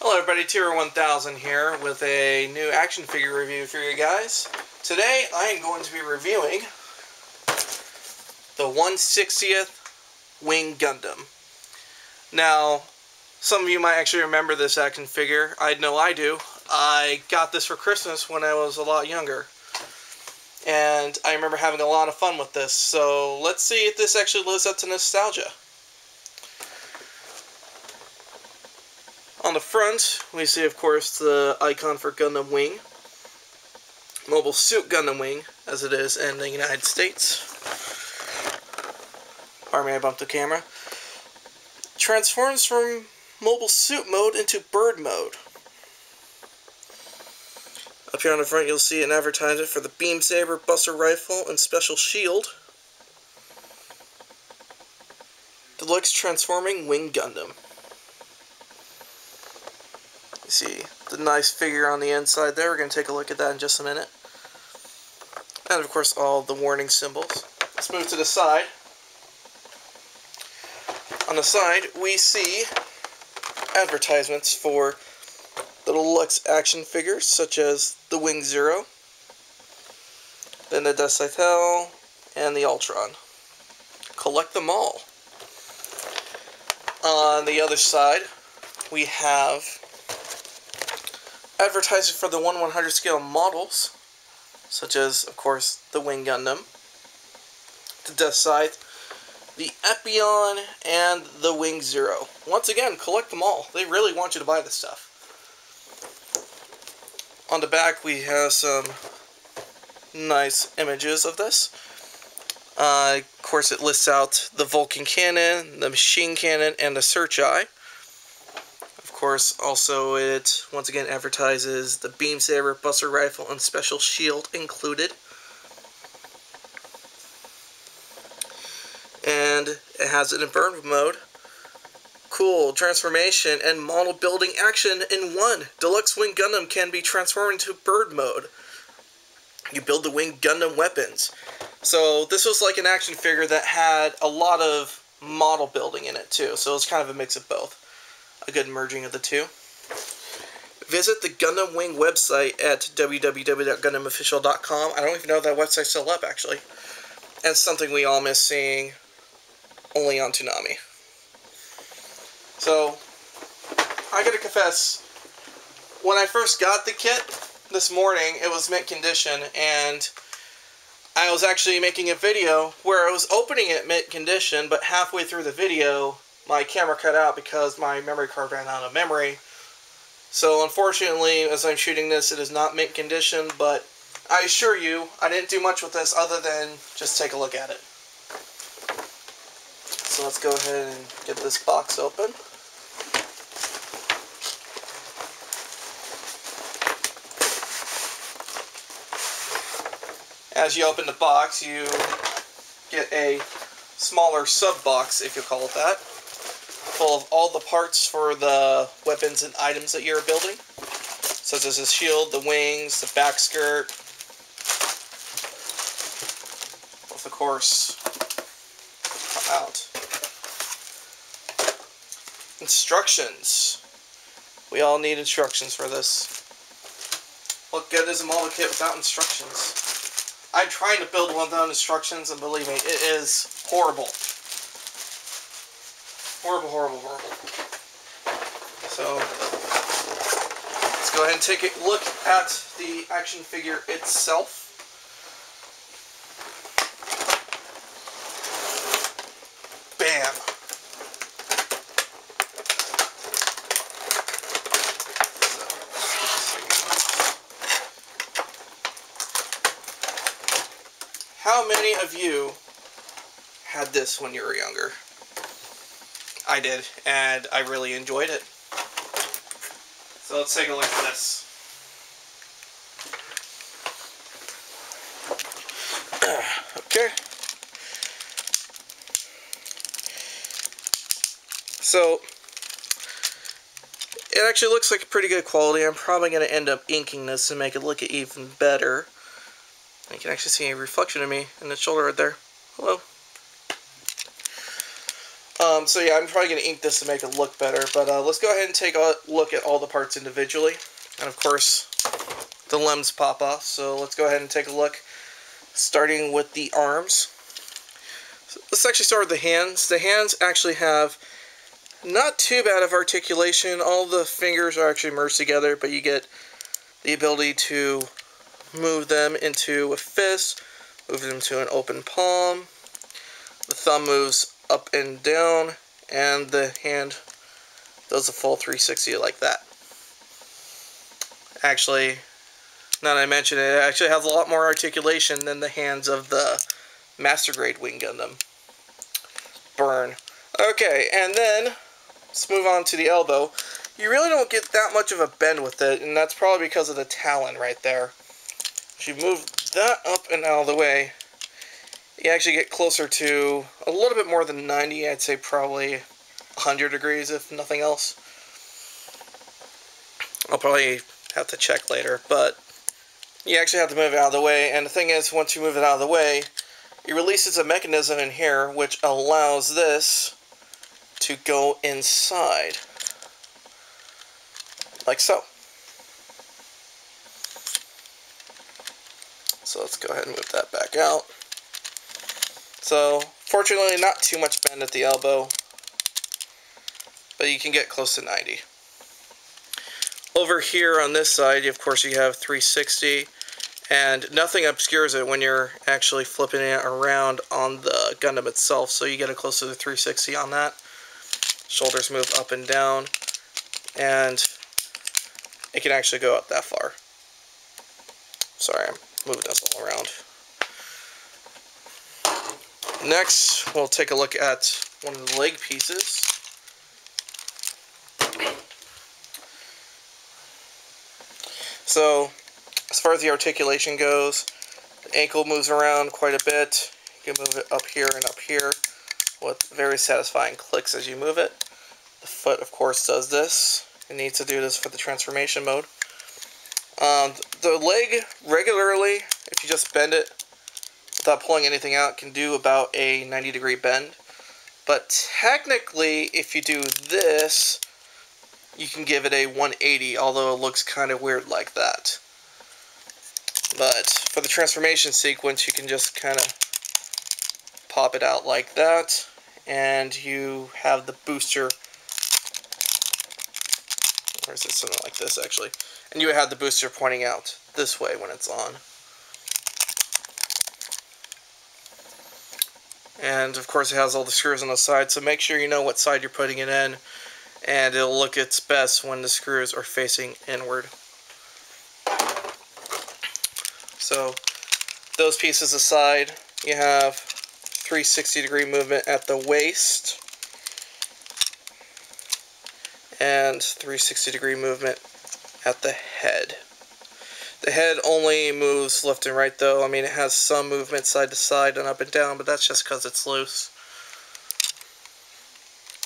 Hello everybody, Tier 1000 here with a new action figure review for you guys. Today I am going to be reviewing the 1/60th Wing Gundam. Now, some of you might actually remember this action figure. I know I do. I got this for Christmas when I was a lot younger. And I remember having a lot of fun with this. So let's see if this actually lives up to nostalgia. On the front, we see, of course, the icon for Gundam Wing. Mobile Suit Gundam Wing, as it is in the United States. Pardon me, I bumped the camera. Transforms from Mobile Suit mode into Bird mode. Up here on the front, you'll see an advertisement for the Beam Saber, Buster Rifle, and Special Shield. Deluxe Transforming Wing Gundam. You see the nice figure on the inside there. We're going to take a look at that in just a minute. And of course all the warning symbols. Let's move to the side. On the side we see advertisements for the Deluxe action figures such as the Wing Zero, then the Desatel, and the Ultron. Collect them all. On the other side we have advertising for the 1/100 scale models, such as, of course, the Wing Gundam, the Death Scythe, the Epion, and the Wing Zero. Once again, collect them all. They really want you to buy this stuff. On the back, we have some nice images of this. Of course, it lists out the Vulcan Cannon, the Machine Cannon, and the Search Eye. Of course, also it once again advertises the Beam Saber, Buster Rifle, and Special Shield included. And it has it in Bird mode. Cool, transformation and model building action in one. Deluxe Wing Gundam can be transformed into Bird mode. You build the Wing Gundam weapons. So this was like an action figure that had a lot of model building in it too. So it's kind of a mix of both. A good merging of the two. Visit the Gundam Wing website at www.gundamofficial.com. I don't even know if that website's still up, actually. And it's something we all miss seeing only on Toonami. So, I gotta confess, when I first got the kit this morning, it was mint condition, and I was actually making a video where I was opening it mint condition, but halfway through the video, my camera cut out because my memory card ran out of memory. So unfortunately, as I'm shooting this, it is not mint condition, but I assure you, I didn't do much with this other than just take a look at it. So let's go ahead and get this box open. As you open the box, you get a smaller sub-box, if you call it that, full of all the parts for the weapons and items that you're building, such as the shield, the wings, the back skirt, with, of course, out. Instructions. We all need instructions for this. What good is a model kit without instructions? I tried to build one without instructions, and believe me, it is horrible. Horrible, horrible, horrible. So, let's go ahead and take a look at the action figure itself. Bam! How many of you had this when you were younger? I did, and I really enjoyed it. So let's take a look at this. Okay. So, it actually looks like pretty good quality. I'm probably going to end up inking this and make it look even better. You can actually see a reflection of me in the shoulder right there. Hello. So yeah, I'm probably going to ink this to make it look better, but let's go ahead and take a look at all the parts individually. And of course, the limbs pop off, so let's go ahead and take a look, starting with the arms. So let's actually start with the hands. The hands actually have not too bad of articulation. All the fingers are actually merged together, but you get the ability to move them into a fist, move them to an open palm. The thumb moves up and down, and the hand does a full 360 like that. Actually, now that I mention it, it actually has a lot more articulation than the hands of the Master Grade Wing Gundam. Burn. Okay, and then let's move on to the elbow. You really don't get that much of a bend with it, and that's probably because of the talon right there. If you move that up and out of the way, you actually get closer to a little bit more than 90. I'd say probably 100 degrees, if nothing else. I'll probably have to check later, but you actually have to move it out of the way. And the thing is, once you move it out of the way, it releases a mechanism in here which allows this to go inside, like so. So let's go ahead and move that back out. So, fortunately, not too much bend at the elbow, but you can get close to 90. Over here on this side, of course, you have 360, and nothing obscures it when you're actually flipping it around on the Gundam itself, so you get a close to the 360 on that. Shoulders move up and down, and it can actually go up that far. Sorry, I'm moving this all around. Next, we'll take a look at one of the leg pieces. So, as far as the articulation goes, the ankle moves around quite a bit. You can move it up here and up here with very satisfying clicks as you move it. The foot, of course, does this. It needs to do this for the transformation mode. The leg, regularly, if you just bend it without pulling anything out, can do about a 90-degree bend. But technically, if you do this, you can give it a 180, although it looks kind of weird like that. But for the transformation sequence, you can just kind of pop it out like that, and you have the booster. Or is it something like this, actually? And you have the booster pointing out this way when it's on. And of course it has all the screws on the side, so make sure you know what side you're putting it in, and it'll look its best when the screws are facing inward. So those pieces aside, you have 360-degree movement at the waist and 360-degree movement at the head. The head only moves left and right, though. I mean, it has some movement side to side and up and down, but that's just because it's loose.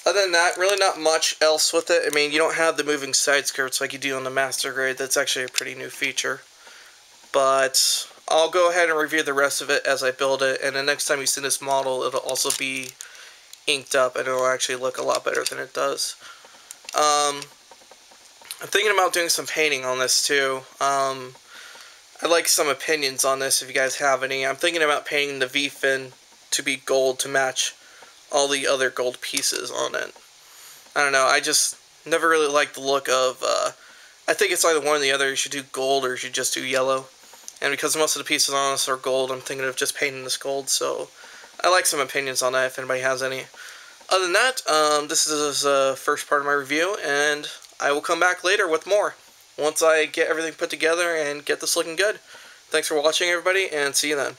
Other than that, really not much else with it. I mean, you don't have the moving side skirts like you do on the Master Grade. That's actually a pretty new feature. But I'll go ahead and review the rest of it as I build it, and the next time you see this model, it'll also be inked up, and it'll actually look a lot better than it does. I'm thinking about doing some painting on this, too. I'd like some opinions on this if you guys have any. I'm thinking about painting the V-fin to be gold to match all the other gold pieces on it. I don't know, I just never really liked the look of, I think it's either one or the other. You should do gold or you should just do yellow. And because most of the pieces on this are gold, I'm thinking of just painting this gold, so I like some opinions on that if anybody has any. Other than that, this is the first part of my review, and I will come back later with more once I get everything put together and get this looking good. Thanks for watching, everybody, and see you then.